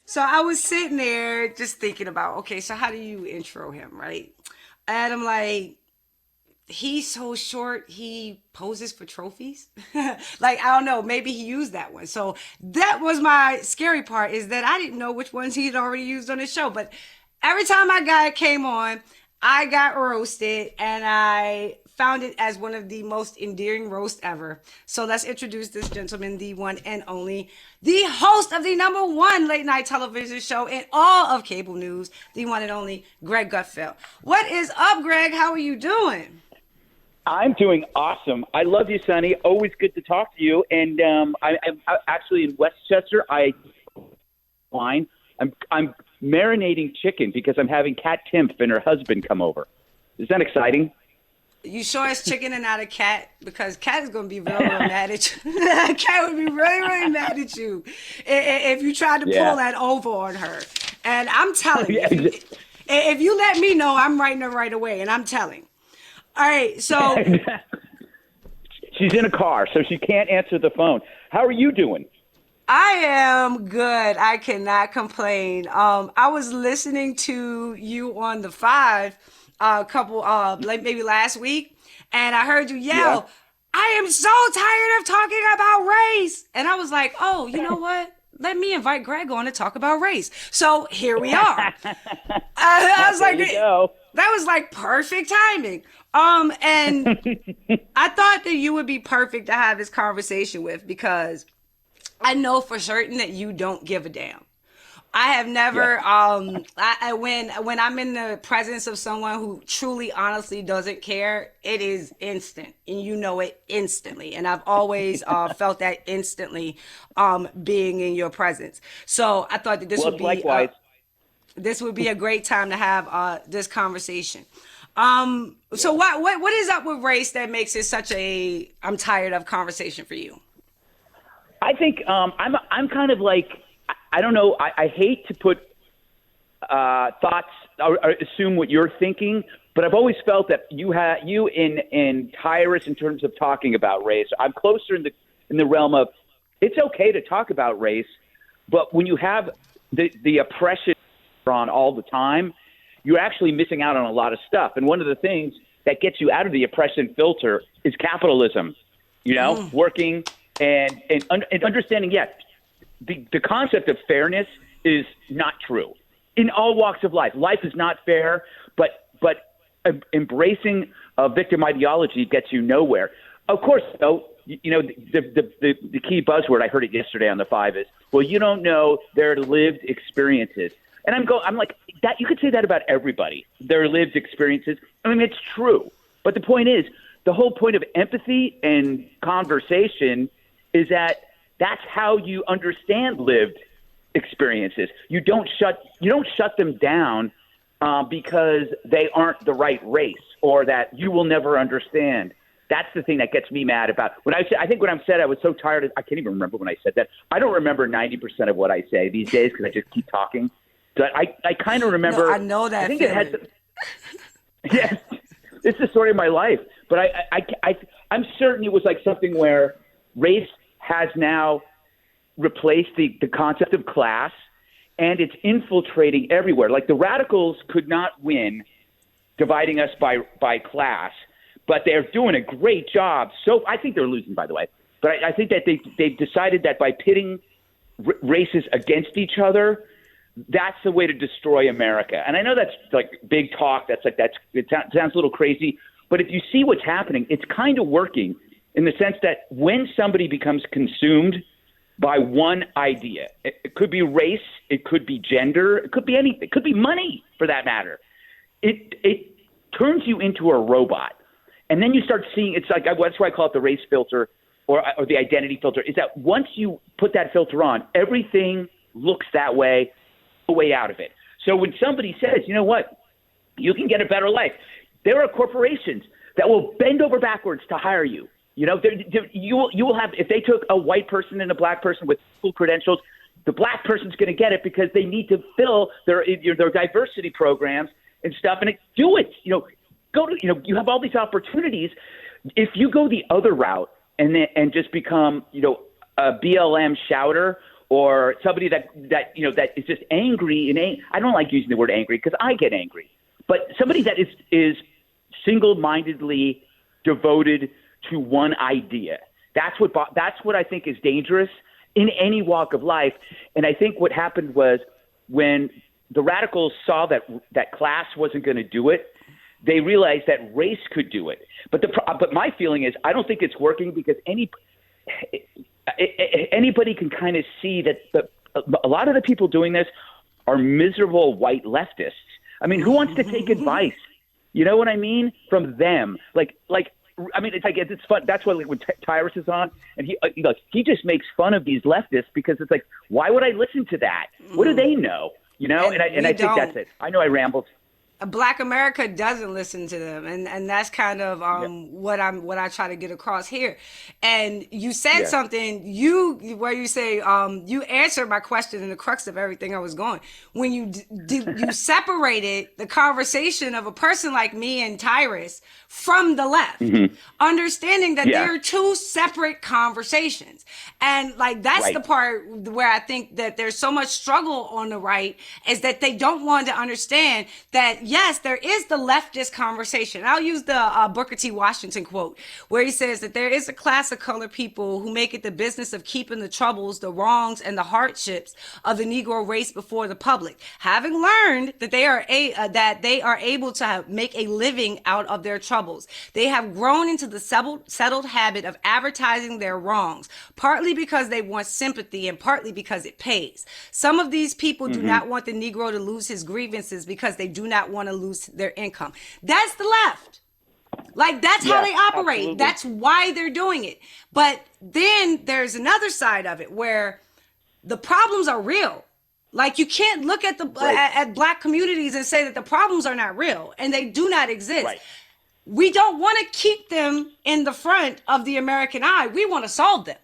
So I was sitting there just thinking about, okay, so how do you intro him, right? And I'm like, he's so short, he poses for trophies. Like, I don't know, maybe he used that one. So that was my scary part, is that I didn't know which ones he had already used on his show. But every time my guy came on, I got roasted, and I found it as one of the most endearing roasts ever. So let's introduce this gentleman, the one and only, the host of the number one late night television show in all of cable news, the one and only Greg Gutfeld. What is up, Greg? How are you doing? I'm doing awesome. I love you, Sonnie. Always good to talk to you. And I'm actually in Westchester. I'm marinating chicken because I'm having Kat Timpf and her husband come over. Is that exciting? You sure it's chicken and not a cat? Because cat is going to be real, real mad at you. Cat would be really, really mad at you if you tried to pull Yeah. that over on her. And I'm telling you, Yeah. if you let me know, I'm writing her right away, and I'm telling. All right, so She's in a car, so she can't answer the phone. How are you doing? I am good. I cannot complain. I was listening to you on the five a couple like maybe last week, and I heard you Yeah. yell, "I am so tired of talking about race." And I was like, "Oh, you know what? Let me invite Greg on to talk about race." So here we are. I was There like, you go. that was like perfect timing. And I thought that you would be perfect to have this conversation with, because I know for certain that you don't give a damn. I have Yeah. never when I'm in the presence of someone who truly honestly doesn't care, it is instant, and you know it instantly. And I've always felt that instantly being in your presence. So I thought that Well, it's likewise. this would be a great time to have this conversation. So what is up with race that makes it such a I'm tired of conversation for you? I think I'm kind of like I don't know. I hate to put thoughts or assume what you're thinking, but I've always felt that you in Tyrus in terms of talking about race. I'm closer in the realm of it's okay to talk about race, but when you have the oppression on all the time, you're actually missing out on a lot of stuff. And one of the things that gets you out of the oppression filter is capitalism. Working and understanding. Yes, the concept of fairness is not true in all walks of life. Life is not fair, but embracing a victim ideology gets you nowhere. Of course, though, the key buzzword, I heard it yesterday on the Five, is, well, you don't know their lived experiences. And I'm like, that you could say that about everybody, their lived experiences. I mean, it's true. But the point is, the whole point of empathy and conversation is that that's how you understand lived experiences. You don't shut them down because they aren't the right race or that you will never understand. That's the thing that gets me mad about when I think when I'm said I was so tired. I can't even remember when I said that. I don't remember 90% of what I say these days because I just keep talking. But I kind of remember. No, I know that I think feeling. it has. Yes, it's the story of my life. But I'm certain it was like something where race has now replaced the concept of class, and it's infiltrating everywhere. Like the radicals could not win dividing us by class, but they're doing a great job. So I think they're losing, by the way. But I think that they've decided that by pitting races against each other, that's the way to destroy America. And I know that's like big talk. It sounds a little crazy. But if you see what's happening, it's kind of working in the sense that when somebody becomes consumed by one idea, it could be race, it could be gender, it could be anything, it could be money for that matter. It turns you into a robot. And then you start seeing, it's like, that's why I call it the race filter or the identity filter, is that once you put that filter on, everything looks that way, the way out of it. So when somebody says, you know what, you can get a better life, there are corporations that will bend over backwards to hire you. You will have, if they took a white person and a black person with full credentials, the black person's going to get it because they need to fill their diversity programs and stuff. And do it. You have all these opportunities. If you go the other route and just become, a BLM shouter or somebody that is just angry and I don't like using the word angry because I get angry, but somebody that is single-mindedly devoted to one idea. That's what I think is dangerous in any walk of life. And I think what happened was when the radicals saw that class wasn't going to do it, they realized that race could do it. But my feeling is I don't think it's working because anybody can kind of see that a lot of the people doing this are miserable white leftists. I mean, who wants to take advice? You know what I mean? From them. I mean, it's fun. That's why when Tyrus is on and he just makes fun of these leftists because it's like, why would I listen to that? What do they know? You know? And I think that's it. I know I rambled. Black America doesn't listen to them, and that's kind of what I try to get across here. And you said something where you say you answered my question in the crux of everything I was going when you separated the conversation of a person like me and Tyrus from the left, understanding that there are two separate conversations, and that's the part where I think that there's so much struggle on the right is that they don't want to understand that. Yes, there is the leftist conversation. I'll use the Booker T. Washington quote where he says that there is a class of colored people who make it the business of keeping the troubles, the wrongs, and the hardships of the Negro race before the public, having learned that they are able to make a living out of their troubles. They have grown into the settled habit of advertising their wrongs, partly because they want sympathy and partly because it pays. Some of these people do not want the Negro to lose his grievances because they do not want to lose their income. That's the left. That's how they operate. Absolutely. That's why they're doing it. But then there's another side of it where the problems are real. You can't look at at black communities and say that the problems are not real and they do not exist. Right. We don't want to keep them in the front of the American eye. We want to solve them.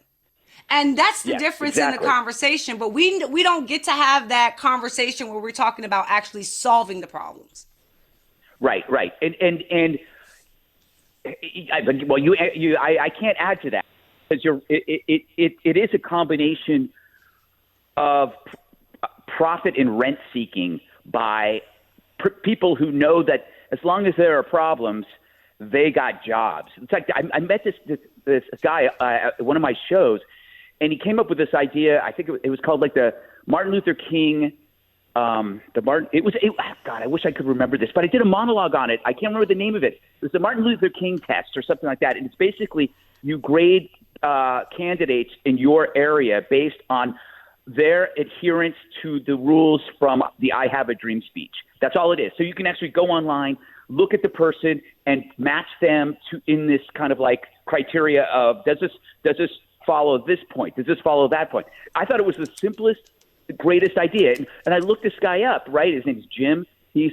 And that's the difference in the conversation. But we don't get to have that conversation where we're talking about actually solving the problems. Right. And I can't add to that because it is a combination of profit and rent seeking by people who know that as long as there are problems, they got jobs. In fact, I met this guy at one of my shows. And he came up with this idea. I think it was called the Martin Luther King. God, I wish I could remember this, but I did a monologue on it. I can't remember the name of it. It was the Martin Luther King test or something like that. And it's basically you grade candidates in your area based on their adherence to the rules from the I Have a Dream speech. That's all it is. So you can actually go online, look at the person, and match them in this kind of criteria of does this follow this point? Does this follow that point? I thought it was the simplest, greatest idea. And I looked this guy up, right? His name's Jim. He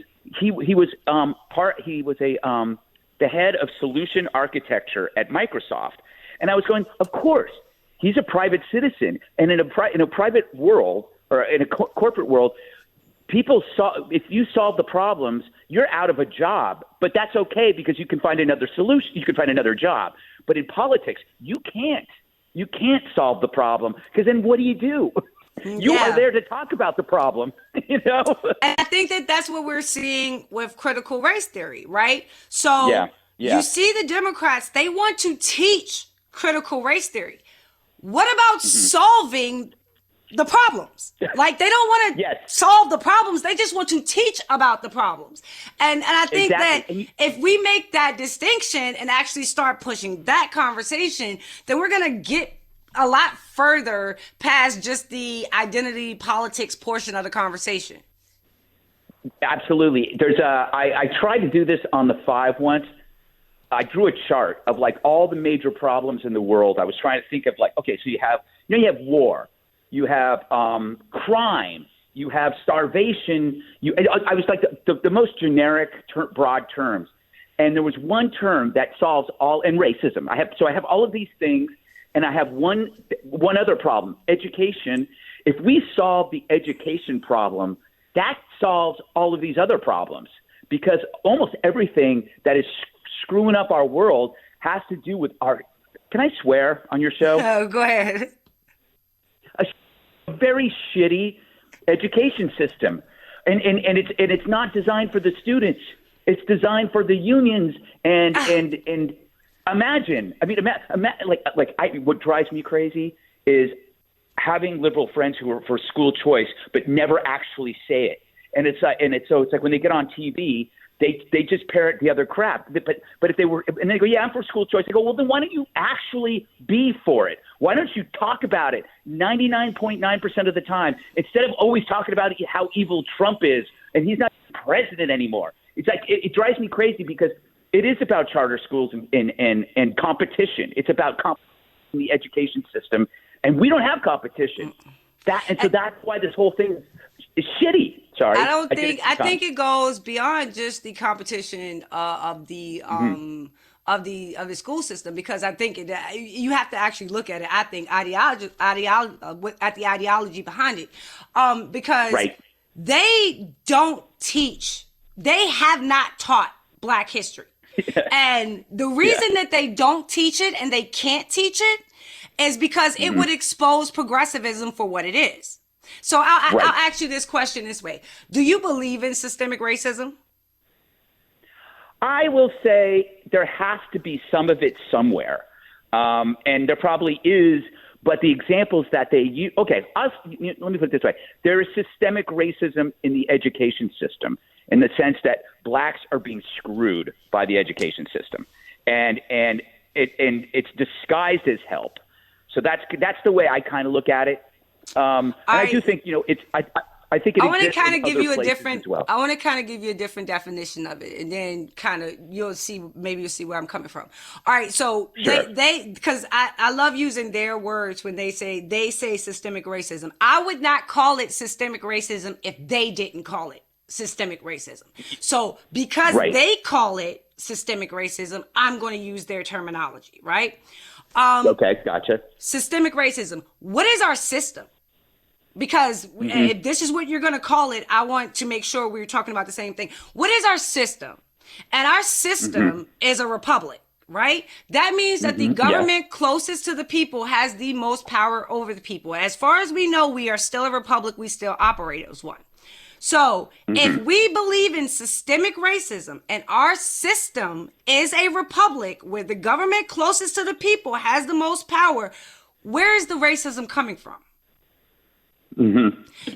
was the head of solution architecture at Microsoft. And I was going, of course, he's a private citizen. And in a private world or in a corporate world, if you solve the problems, you're out of a job, but that's okay because you can find another solution. You can find another job. But in politics, you can't. You can't solve the problem because then what do? You are there to talk about the problem, And I think that's what we're seeing with critical race theory, right? So you see the Democrats, they want to teach critical race theory. What about solving the problems? They don't want to solve the problems. They just want to teach about the problems. And I think that if we make that distinction and actually start pushing that conversation, then we're going to get a lot further past just the identity politics portion of the conversation. Absolutely. I tried to do this on the 5 once. I drew a chart of all the major problems in the world. I was trying to think of okay, so you have war. You have crime. You have starvation. I was the most generic, broad terms, and there was one term that solves all, and racism. I have all of these things, and I have one other problem: education. If we solve the education problem, that solves all of these other problems because almost everything that is screwing up our world has to do with our. Can I swear on your show? Oh, go ahead. very shitty education system, and it's not designed for the students. It's designed for the unions and imagine. I mean, what drives me crazy is having liberal friends who are for school choice but never actually say it. And it's like when they get on TV, they just parrot the other crap. But if they were, and they go, yeah, I'm for school choice. I go, well, then why don't you actually be for it? Why don't you talk about it 99.9% of the time instead of always talking about how evil Trump is and he's not president anymore? It's like it drives me crazy because it is about charter schools and competition. It's about competition in the education system, and we don't have competition. So that's why this whole thing is shitty. Sorry, I think it goes beyond just the competition of the school system, because I think you have to actually look at it. I think at the ideology behind it, because they don't teach. They have not taught Black history, and the reason that they don't teach it and they can't teach it is because it would expose progressivism for what it is. So I'll ask you this question this way. Do you believe in systemic racism? I will say there has to be some of it somewhere. And there probably is, but the examples that they use, let me put it this way. There is systemic racism in the education system in the sense that Blacks are being screwed by the education system. And it's disguised as help. So that's the way I kind of look at it. I do think, I think it exists in other places as well. I want to kind of give you a different definition of it, and then kind of you'll see where I'm coming from. All right, so sure. they because I love using their words when they say systemic racism. I would not call it systemic racism if they didn't call it systemic racism. So because they call it systemic racism, I'm going to use their terminology, right? Okay, gotcha. Systemic racism. What is our system? Because if this is what you're going to call it, I want to make sure we're talking about the same thing. What is our system? And our system is a republic, right? That means that the government closest to the people has the most power over the people. As far as we know, we are still a republic. We still operate as one. So if we believe in systemic racism and our system is a republic where the government closest to the people has the most power, where is the racism coming from?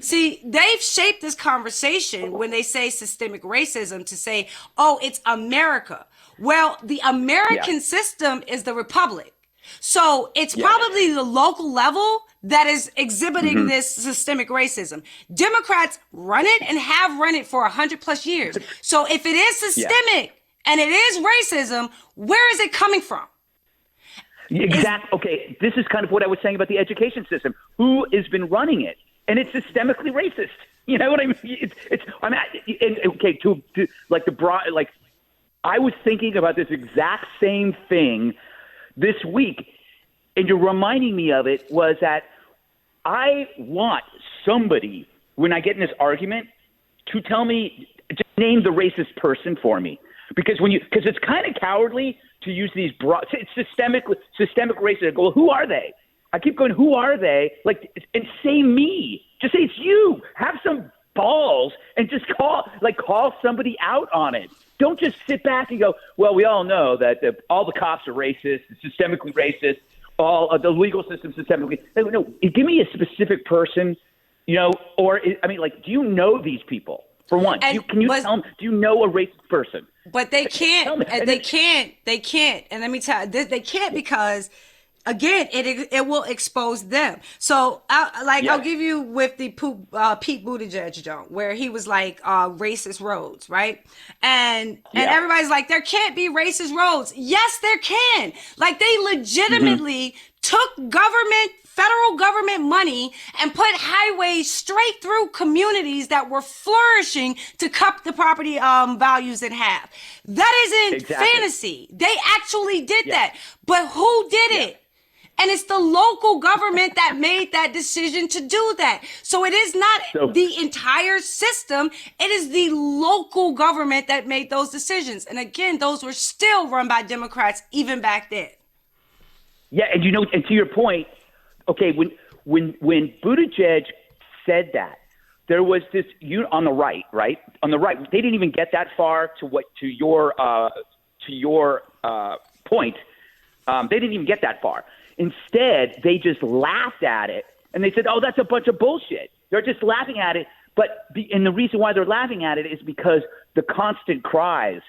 See, they've shaped this conversation when they say systemic racism to say, oh, it's America. Well, the American system is the republic. So it's probably the local level that is exhibiting this systemic racism. Democrats run it and have run it for 100+ years. So if it is systemic and it is racism, where is it coming from? Exactly. Okay, this is kind of what I was saying about the education system. Who has been running it? And it's systemically racist. You know what I mean? I was thinking about this exact same thing this week, and you're reminding me of it, was that I want somebody, when I get in this argument, to tell me, just name the racist person for me. Because it's kind of cowardly to use these broad, it's systemic racism. I go, well, who are they? I keep going, who are they? And say me. Just say it's you. Have some balls and just call somebody out on it. Don't just sit back and go, well, we all know that all the cops are racist, systemically racist, all of the legal system systemically. No, give me a specific person, or do you know these people? For one, can you tell them, do you know a racist person? But they can't. They can't. And let me tell you, they can't because, again, it will expose them. So I'll give you with the Pete Buttigieg joke where he was like racist roads, right? And everybody's like, there can't be racist roads. Yes, there can. Like, they legitimately took federal government money and put highways straight through communities that were flourishing to cut the property values in half. That isn't fantasy. They actually did that. But who did it? And it's the local government that made that decision to do that. So it is not the entire system. It is the local government that made those decisions. And again, those were still run by Democrats even back then. Yeah, and and to your point, okay, when Buttigieg said that, there was this on the right, on the right. They didn't even get that far to your point. They didn't even get that far. Instead, they just laughed at it and they said, "Oh, that's a bunch of bullshit." They're just laughing at it. And the reason why they're laughing at it is because the constant cries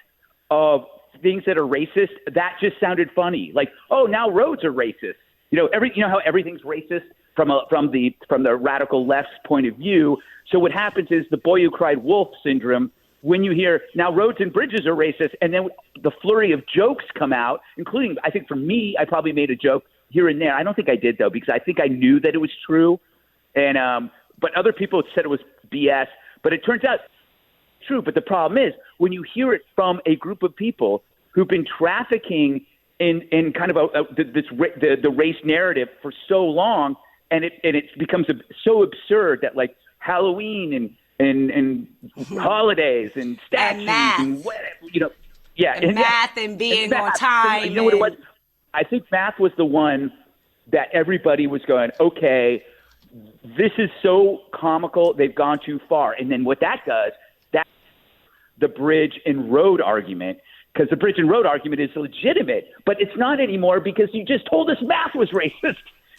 of things that are racist, that just sounded funny. Like, oh, now roads are racist. You know how everything's racist from the radical left's point of view. So what happens is the boy who cried wolf syndrome. When you hear now roads and bridges are racist, and then the flurry of jokes come out, including, I think for me, I probably made a joke here and there. I don't think I did though, because I think I knew that it was true. And but other people said it was BS. But it turns out it's true. But the problem is when you hear it from a group of people who've been trafficking in kind of the race narrative for so long, and it becomes so absurd that like Halloween and holidays and statues and whatever, and math and being on time. You know what it was? I think math was the one that everybody was going, okay, this is so comical, they've gone too far. And then what that does, that's the bridge and road argument, because the bridge and road argument is legitimate, but it's not anymore because you just told us math was racist.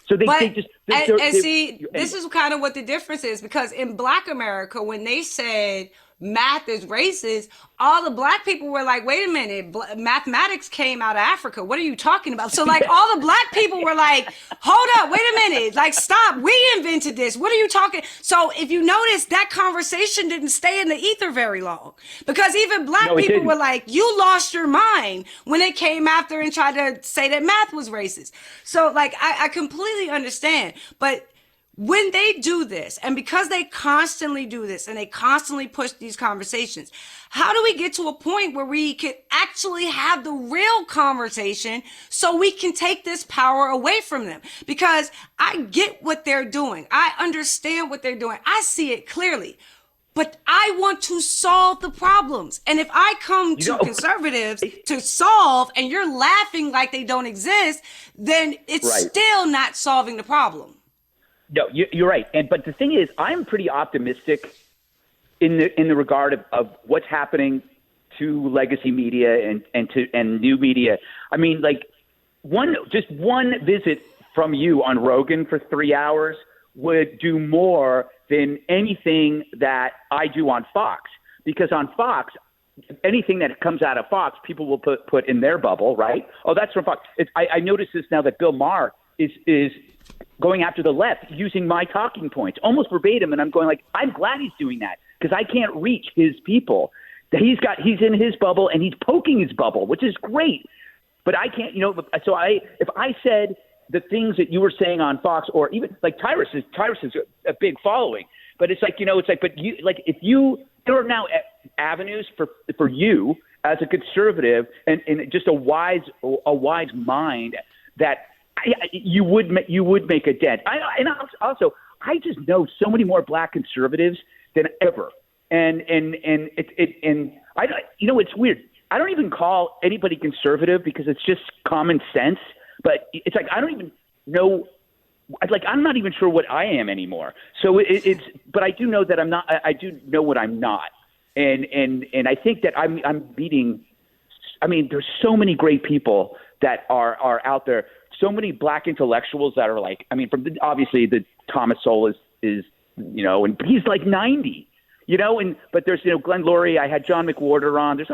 So this is kind of what the difference is, because in Black America, when they said math is racist, all the Black people were like, wait a minute, mathematics came out of Africa. What are you talking about? So like all the Black people were like, hold up, wait a minute, like stop, we invented this. What are you talking? So if you notice, that conversation didn't stay in the ether very long, because even Black people were like, you lost your mind when they came after and tried to say that math was racist. So like, I completely understand, but when they do this, and because they constantly do this and they constantly push these conversations, how do we get to a point where we can actually have the real conversation so we can take this power away from them? Because I get what they're doing. I understand what they're doing. I see it clearly. But I want to solve the problems. And if I come to conservatives to solve and you're laughing like they don't exist, then it's still not solving the problem. No, you're right. But the thing is, I'm pretty optimistic in the regard of what's happening to legacy media and new media. I mean, like one visit from you on Rogan for 3 hours would do more than anything that I do on Fox, because on Fox, anything that comes out of Fox, people will put in their bubble, right? Oh, that's from Fox. I notice this now that Bill Maher is going after the left using my talking points almost verbatim, and I'm going like, I'm glad he's doing that, because I can't reach his people. He's in his bubble and he's poking his bubble, which is great, but I can't, so if I said the things that you were saying on Fox, or even like Tyrus is a big following, but it's like, but you, like, if there are now avenues for you as a conservative and just a wise mind that you would make a dent. Also, I just know so many more Black conservatives than ever, and it's weird. I don't even call anybody conservative because it's just common sense. But it's like I don't even know. Like I'm not even sure what I am anymore. So but I do know that I'm not. I do know what I'm not, and I think that I'm beating. I mean, there's so many great people that are out there. So many Black intellectuals that are like, I mean, obviously the Thomas Sowell is and he's like 90, but there's, Glenn Laurie, I had John McWhorter on. There's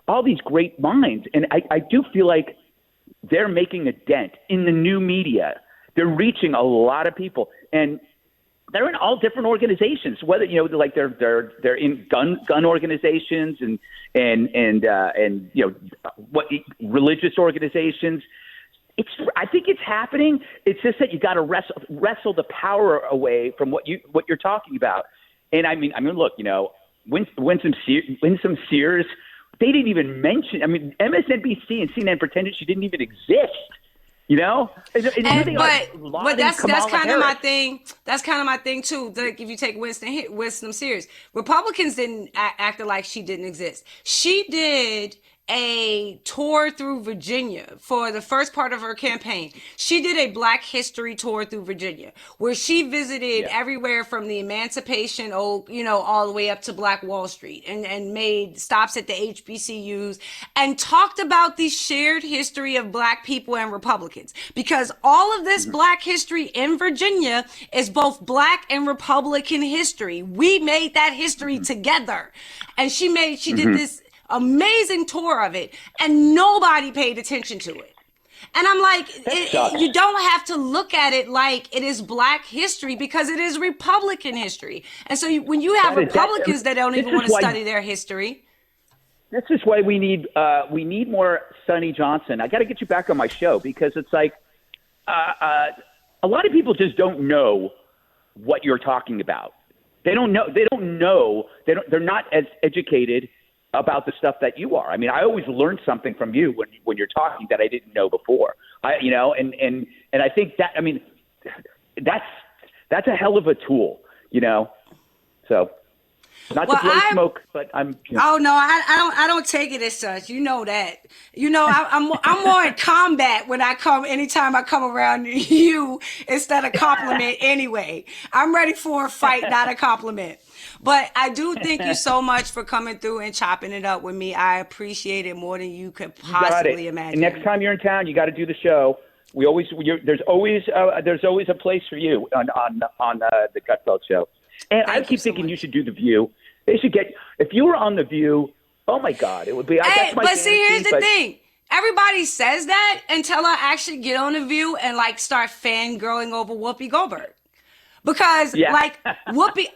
all these great minds. And I do feel like they're making a dent in the new media. They're reaching a lot of people, and they're in all different organizations, whether, like they're in gun organizations and what religious organizations. I think it's happening. It's just that you got to wrestle the power away from what you're talking about. And I mean, look, Winsome Sears, they didn't even mention. I mean, MSNBC and CNN pretended she didn't even exist. But that's kind of my thing. That's kind of my thing too. Like if you take Winsome Sears, Republicans didn't act like she didn't exist. She did a tour through Virginia for the first part of her campaign. She did a Black History tour through Virginia where she visited everywhere from the Emancipation, all the way up to Black Wall Street, and made stops at the HBCUs and talked about the shared history of Black people and Republicans, because all of this Black history in Virginia is both Black and Republican history. We made that history together. And she did this amazing tour of it, and nobody paid attention to it. And I'm like, you don't have to look at it like it is Black history, because it is Republican history. And so when you have Republicans that don't even want to study their history. This is why we need more Sonnie Johnson. I got to get you back on my show, because it's like a lot of people just don't know what you're talking about. They don't know. They're not as educated about the stuff that you are. I mean, I always learn something from you when you're talking that I didn't know before. And I think that, I mean, that's a hell of a tool, So not to blow smoke, but I'm. Oh no, I don't take it as such. You know that. I'm more in combat when anytime I come around you instead of compliment anyway. I'm ready for a fight, not a compliment. But I do thank you so much for coming through and chopping it up with me. I appreciate it more than you could possibly imagine. And next time you're in town, you got to do the show. There's always a place for you on the Gutfeld show. And I keep thinking you should do The View. They should if you were on The View, oh my God, it would be. See, here's the thing. Everybody says that until I actually get on The View and start fangirling over Whoopi Goldberg. Because Whoopi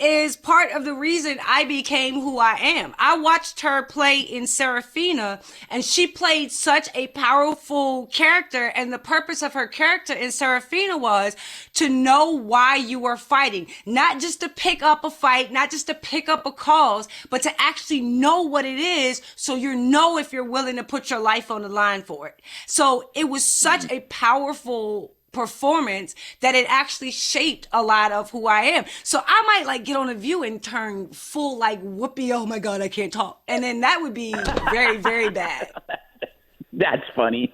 is part of the reason I became who I am. I watched her play in Serafina, and she played such a powerful character. And the purpose of her character in Serafina was to know why you were fighting, not just to pick up a fight, not just to pick up a cause, but to actually know what it is, so if you're willing to put your life on the line for it. So it was such a powerful performance that it actually shaped a lot of who I am. So I might get on a View and turn full Whoopi, oh my God, I can't talk. And then that would be very, very bad. That's funny.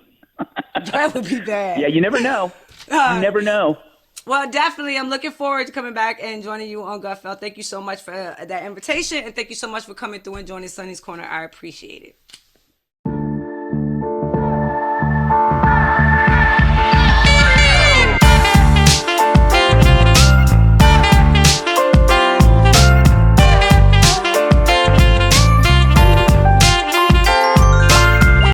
That would be bad. Yeah, you never know. You never know. Well, definitely. I'm looking forward to coming back and joining you on Gutfeld. Thank you so much for that invitation. And thank you so much for coming through and joining Sonnie's Corner. I appreciate it.